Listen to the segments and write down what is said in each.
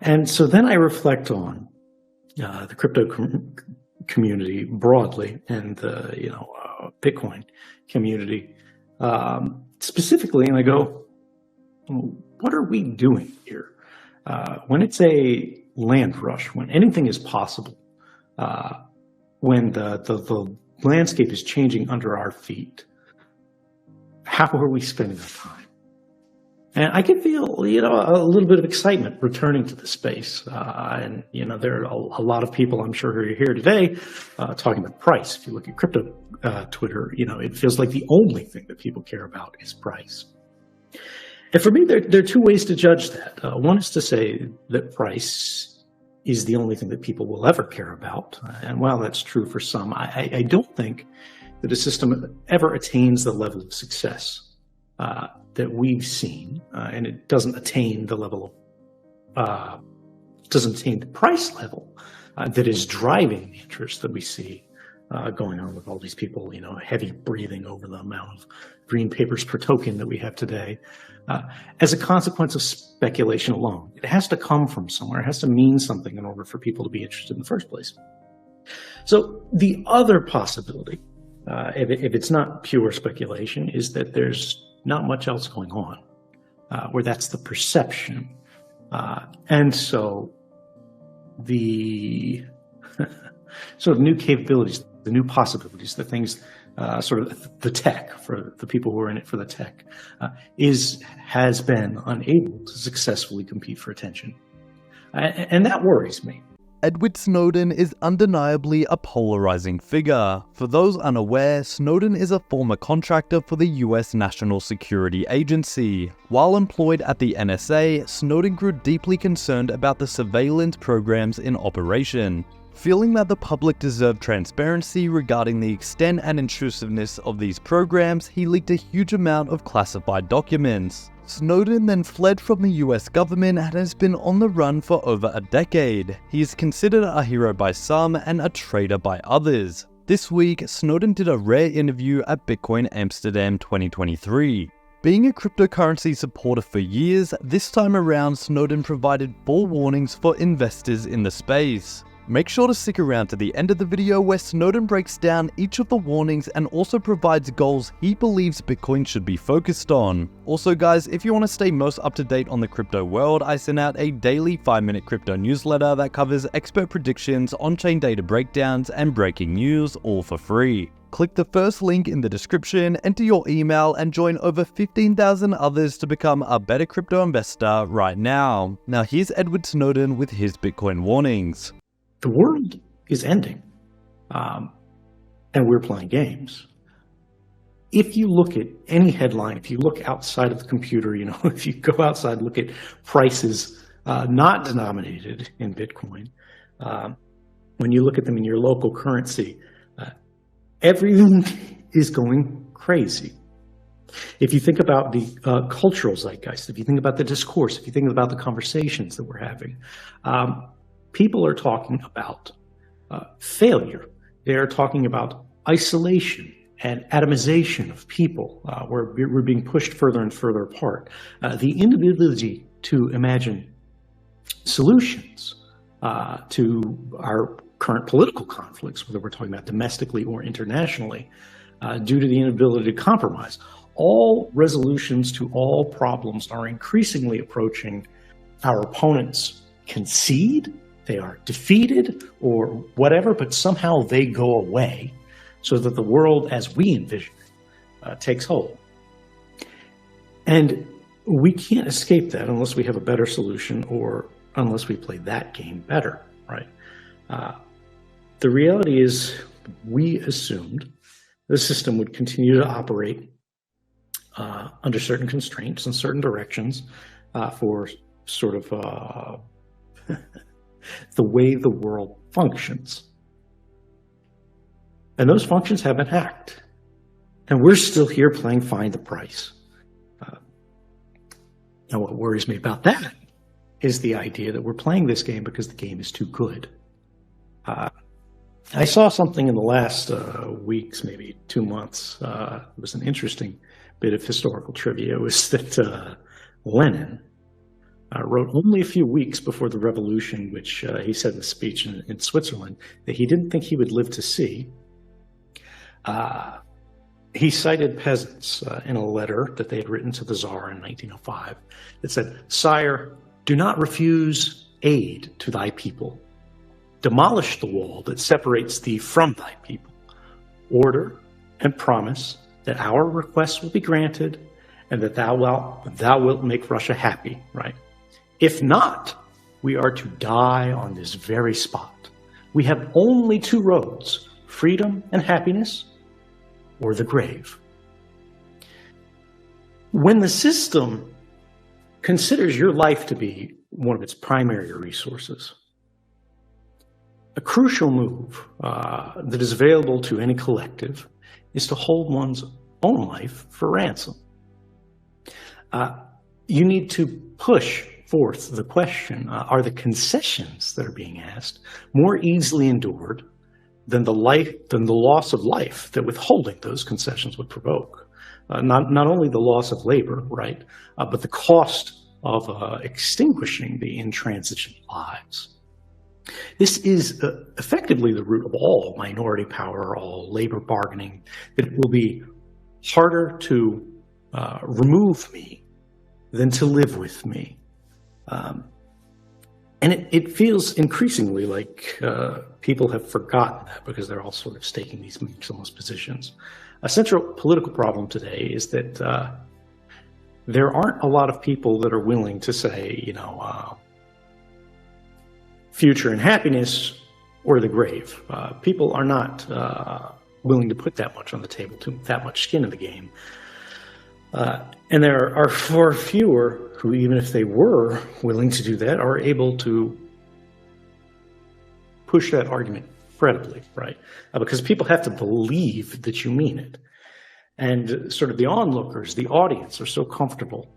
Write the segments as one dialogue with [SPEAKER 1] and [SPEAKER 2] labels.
[SPEAKER 1] And so then I reflect on the crypto community broadly and the Bitcoin community specifically, and I go, what are we doing here? When it's a land rush, when anything is possible, when the landscape is changing under our feet, how are we spending the time? And I can feel, a little bit of excitement returning to the space. And there are a lot of people, I'm sure, who are here today talking about price. If you look at crypto Twitter, it feels like the only thing that people care about is price. And for me, there are two ways to judge that. One is to say that price is the only thing that people will ever care about. And while that's true for some, I don't think that a system ever attains the level of success that we've seen, and it doesn't attain the level of, doesn't attain the price level that is driving the interest that we see going on with all these people, heavy breathing over the amount of green papers per token that we have today. As a consequence of speculation alone, it has to come from somewhere. It has to mean something in order for people to be interested in the first place. So the other possibility, if it's not pure speculation, is that there's not much else going on, where that's the perception. And so the sort of new capabilities, the new possibilities, the things, sort of the tech, for the people who are in it for the tech, has been unable to successfully compete for attention. And that worries me.
[SPEAKER 2] Edward Snowden is undeniably a polarizing figure. For those unaware, Snowden is a former contractor for the U.S. National Security Agency. While employed at the NSA, Snowden grew deeply concerned about the surveillance programs in operation. Feeling that the public deserved transparency regarding the extent and intrusiveness of these programs, he leaked a huge amount of classified documents. Snowden then fled from the US government and has been on the run for over a decade. He is considered a hero by some and a traitor by others. This week, Snowden did a rare interview at Bitcoin Amsterdam 2023. Being a cryptocurrency supporter for years, this time around Snowden provided 4 warnings for investors in the space. Make sure to stick around to the end of the video where Snowden breaks down each of the warnings and also provides goals he believes Bitcoin should be focused on. Also guys, if you want to stay most up to date on the crypto world, I send out a daily 5-minute crypto newsletter that covers expert predictions, on-chain data breakdowns, and breaking news, all for free. Click the first link in the description, enter your email, and join over 15,000 others to become a better crypto investor right now. Now here's Edward Snowden with his Bitcoin warnings.
[SPEAKER 1] The world is ending, and we're playing games. If you look at any headline, if you look outside of the computer, if you go outside and look at prices not denominated in Bitcoin, when you look at them in your local currency, everything is going crazy. If you think about the cultural zeitgeist, if you think about the discourse, if you think about the conversations that we're having, people are talking about failure. They are talking about isolation and atomization of people, where we're being pushed further and further apart. The inability to imagine solutions to our current political conflicts, whether we're talking about domestically or internationally, due to the inability to compromise. All resolutions to all problems are increasingly approaching our opponents concede, they are defeated or whatever, but somehow they go away so that the world as we envision it takes hold. And we can't escape that unless we have a better solution or unless we play that game better, right? The reality is we assumed the system would continue to operate under certain constraints and certain directions for sort of the way the world functions. And those functions have been hacked. And we're still here playing find the price. Now what worries me about that is the idea that we're playing this game because the game is too good. I saw something in the last weeks, maybe 2 months. It was an interesting bit of historical trivia. It was that Lenin wrote only a few weeks before the revolution, which he said in a speech in Switzerland that he didn't think he would live to see. He cited peasants in a letter that they had written to the Tsar in 1905 that said, "Sire, do not refuse aid to thy people. Demolish the wall that separates thee from thy people. Order and promise that our requests will be granted and that thou wilt make Russia happy," right? "If not, we are to die on this very spot. We have only two roads, freedom and happiness, or the grave." When the system considers your life to be one of its primary resources, a crucial move that is available to any collective is to hold one's own life for ransom. You need to push forth the question, are the concessions that are being asked more easily endured than the loss of life that withholding those concessions would provoke? Not only the loss of labor, right, but the cost of extinguishing the intransigent lives. This is effectively the root of all minority power, all labor bargaining, that it will be harder to remove me than to live with me. And it feels increasingly like people have forgotten that because they're all sort of staking these maximalist positions. A central political problem today is that there aren't a lot of people that are willing to say, future and happiness or the grave. People are not willing to put that much on the table, that much skin in the game. And there are far fewer who, even if they were willing to do that, are able to push that argument credibly, right? Because people have to believe that you mean it. And sort of the onlookers, the audience, are so comfortable.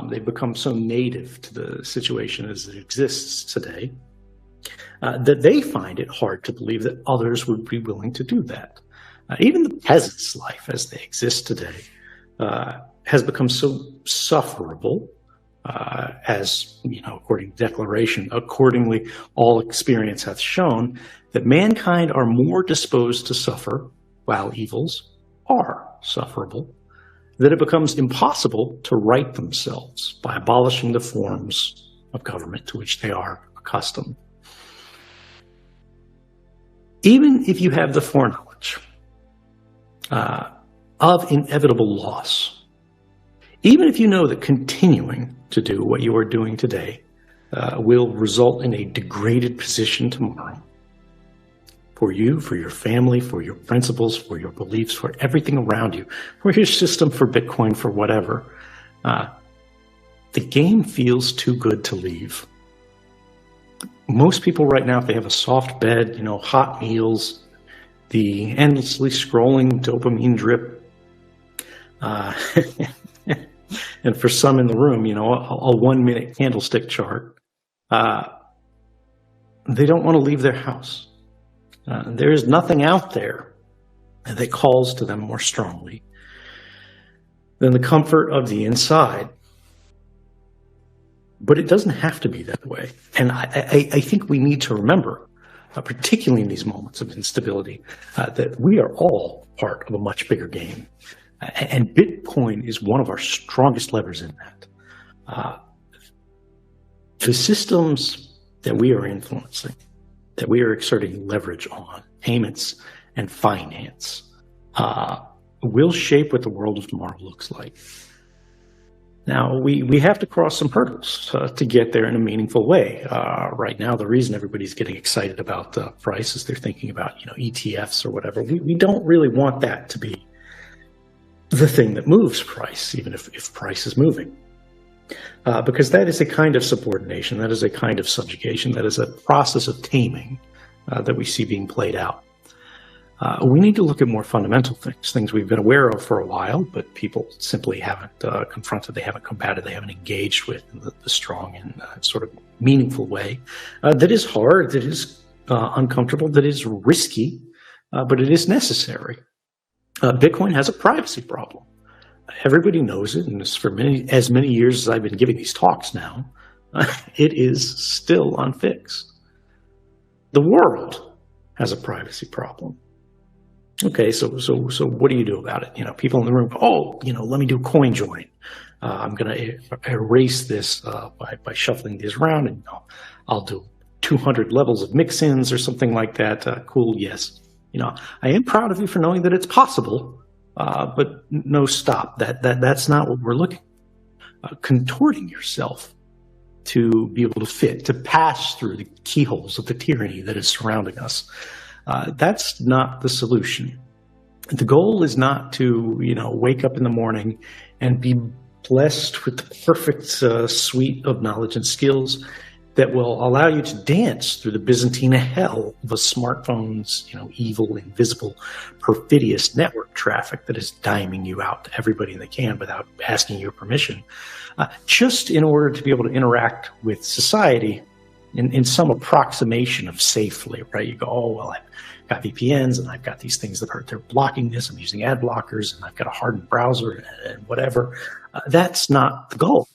[SPEAKER 1] They've become so native to the situation as it exists today that they find it hard to believe that others would be willing to do that. Even the peasant's life as they exist today has become so sufferable, as according to declaration, accordingly all experience hath shown, that mankind are more disposed to suffer while evils are sufferable, that it becomes impossible to right themselves by abolishing the forms of government to which they are accustomed. Even if you have the foreknowledge of inevitable loss, even if you know that continuing to do what you are doing today will result in a degraded position tomorrow, for you, for your family, for your principles, for your beliefs, for everything around you, for your system, for Bitcoin, for whatever, the game feels too good to leave. Most people right now, if they have a soft bed, hot meals, the endlessly scrolling dopamine drip, and for some in the room, a 1-minute candlestick chart, they don't want to leave their house. There is nothing out there that calls to them more strongly than the comfort of the inside. But it doesn't have to be that way. And I think we need to remember, particularly in these moments of instability, that we are all part of a much bigger game. And Bitcoin is one of our strongest levers in that. The systems that we are influencing, that we are exerting leverage on, payments and finance, will shape what the world of tomorrow looks like. Now, we have to cross some hurdles to get there in a meaningful way. Right now, the reason everybody's getting excited about the price is they're thinking about, ETFs or whatever. We don't really want that to be the thing that moves price, even if price is moving. Because that is a kind of subordination, that is a kind of subjugation, that is a process of taming that we see being played out. We need to look at more fundamental things we've been aware of for a while, but people simply haven't confronted, they haven't combated, they haven't engaged with in the strong and sort of meaningful way. That is hard, that is uncomfortable, that is risky, but it is necessary. Bitcoin has a privacy problem. Everybody knows it, and for as many years as I've been giving these talks now, It is still unfixed. The world has a privacy problem. Okay, so what do you do about it? People in the room go, let me do coin join. I'm going to erase this by shuffling these around, and I'll do 200 levels of mix-ins or something like that. Cool, yes. I am proud of you for knowing that it's possible, but no, stop. That's not what we're looking at. Contorting yourself to be able to pass through the keyholes of the tyranny that is surrounding us. That's not the solution. The goal is not to, wake up in the morning and be blessed with the perfect suite of knowledge and skills that will allow you to dance through the Byzantine hell of a smartphone's, evil, invisible, perfidious network traffic that is diming you out to everybody they can without asking your permission, just in order to be able to interact with society in some approximation of safely, right? You go, oh, well, I've got VPNs and I've got these things they're blocking this. I'm using ad blockers and I've got a hardened browser and whatever. That's not the goal.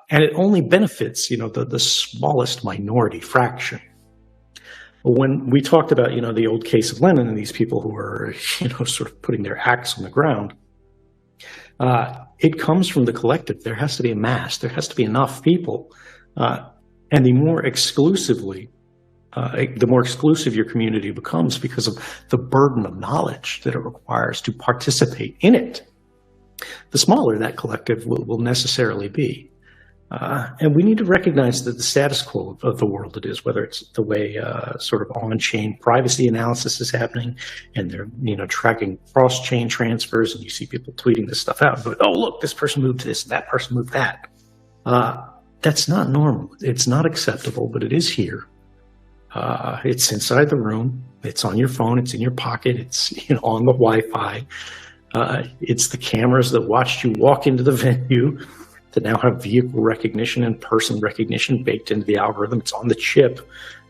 [SPEAKER 1] And it only benefits, the smallest minority fraction. When we talked about, the old case of Lenin and these people who are, sort of putting their axe on the ground, it comes from the collective. There has to be a mass. There has to be enough people. And the more exclusive your community becomes because of the burden of knowledge that it requires to participate in it, the smaller that collective will necessarily be. And we need to recognize that the status quo of the world it is, whether it's the way sort of on-chain privacy analysis is happening, and they're tracking cross-chain transfers, and you see people tweeting this stuff out, and going, oh, look, this person moved this, and that person moved that. That's not normal. It's not acceptable, but it is here. It's inside the room. It's on your phone. It's in your pocket. It's on the Wi-Fi. It's the cameras that watched you walk into the venue that now have vehicle recognition and person recognition baked into the algorithm. It's on the chip.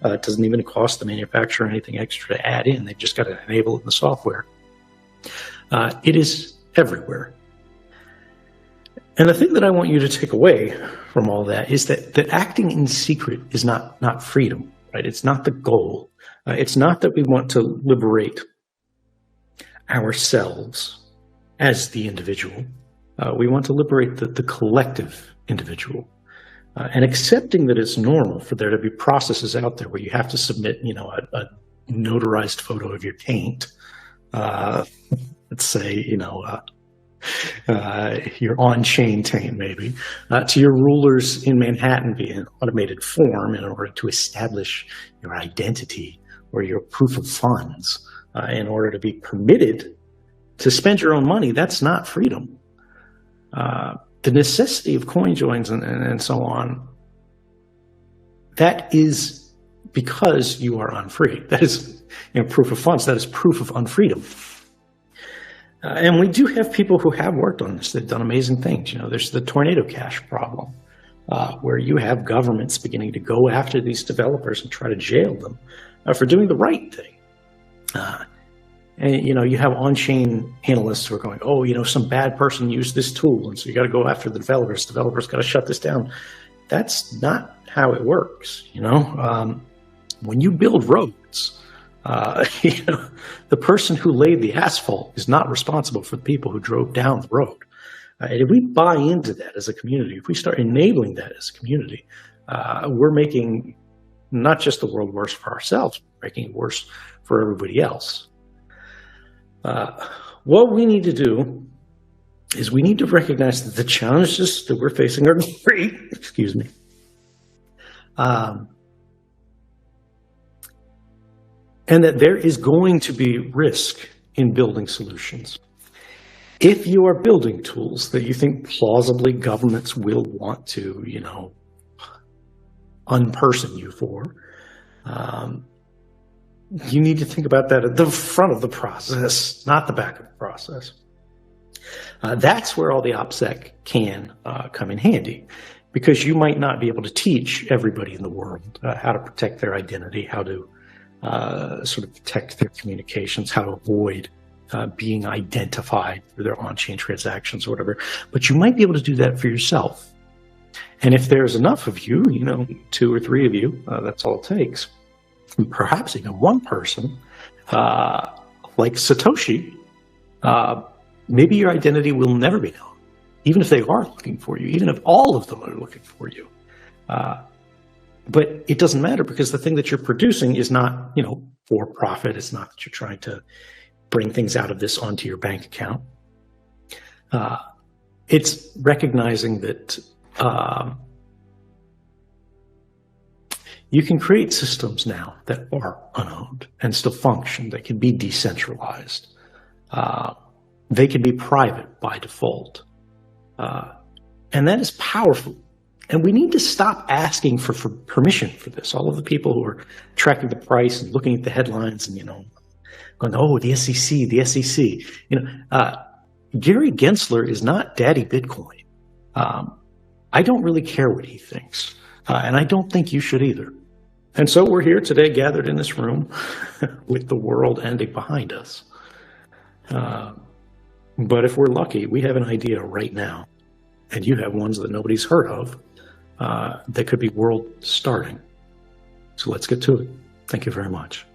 [SPEAKER 1] It doesn't even cost the manufacturer anything extra to add in. They've just got to enable it in the software. It is everywhere. And the thing that I want you to take away from all that is that acting in secret is not freedom, right? It's not the goal. It's not that we want to liberate ourselves as the individual. We want to liberate the collective individual. And accepting that it's normal for there to be processes out there where you have to submit, a notarized photo of your taint. Let's say, your on-chain taint, maybe, to your rulers in Manhattan via an automated form in order to establish your identity or your proof of funds in order to be permitted to spend your own money. That's not freedom. The necessity of coin joins and so on, that is because you are unfree. That is proof of funds. That is proof of unfreedom. And we do have people who have worked on this. They've done amazing things. There's the tornado cash problem, where you have governments beginning to go after these developers and try to jail them for doing the right thing. And, you have on-chain analysts who are going, oh, some bad person used this tool, and so you got to go after the developers. Developers got to shut this down. That's not how it works. When you build roads, the person who laid the asphalt is not responsible for the people who drove down the road. And if we buy into that as a community, if we start enabling that as a community, we're making not just the world worse for ourselves, we're making it worse for everybody else. What we need to do is we need to recognize that the challenges that we're facing are great. Excuse me. And that there is going to be risk in building solutions. If you are building tools that you think plausibly governments will want to, unperson you for, you need to think about that at the front of the process, not the back of the process. That's where all the OPSEC can come in handy, because you might not be able to teach everybody in the world how to protect their identity, how to sort of protect their communications, how to avoid being identified through their on-chain transactions or whatever. But you might be able to do that for yourself. And if there's enough of you, 2 or 3 of you, that's all it takes. And perhaps even one person, like Satoshi, maybe your identity will never be known, even if they are looking for you, even if all of them are looking for you. But it doesn't matter, because the thing that you're producing is not, for profit. It's not that you're trying to bring things out of this onto your bank account. It's recognizing that you can create systems now that are unowned and still function. They can be decentralized. They can be private by default. And that is powerful. And we need to stop asking for permission for this. All of the people who are tracking the price and looking at the headlines and, going, oh, the SEC, the SEC. Gary Gensler is not Daddy Bitcoin. I don't really care what he thinks. And I don't think you should either. And so we're here today, gathered in this room with the world ending behind us. But if we're lucky, we have an idea right now. And you have ones that nobody's heard of. That could be world starting. So let's get to it. Thank you very much.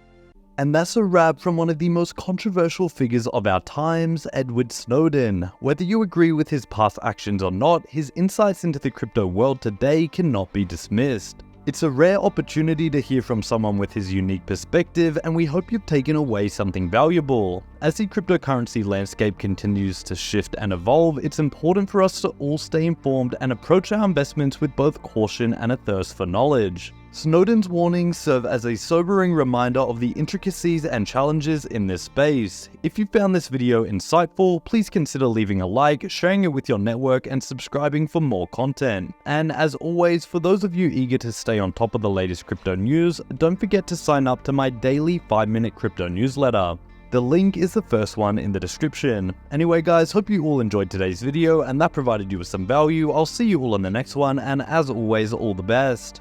[SPEAKER 2] And that's a wrap from one of the most controversial figures of our times, Edward Snowden. Whether you agree with his past actions or not, his insights into the crypto world today cannot be dismissed. It's a rare opportunity to hear from someone with his unique perspective, and we hope you've taken away something valuable. As the cryptocurrency landscape continues to shift and evolve, it's important for us to all stay informed and approach our investments with both caution and a thirst for knowledge. Snowden's warnings serve as a sobering reminder of the intricacies and challenges in this space. If you found this video insightful, please consider leaving a like, sharing it with your network, and subscribing for more content. And as always, for those of you eager to stay on top of the latest crypto news, don't forget to sign up to my daily 5-minute crypto newsletter. The link is the first one in the description. Anyway guys, hope you all enjoyed today's video and that provided you with some value. I'll see you all in the next one, and as always, all the best.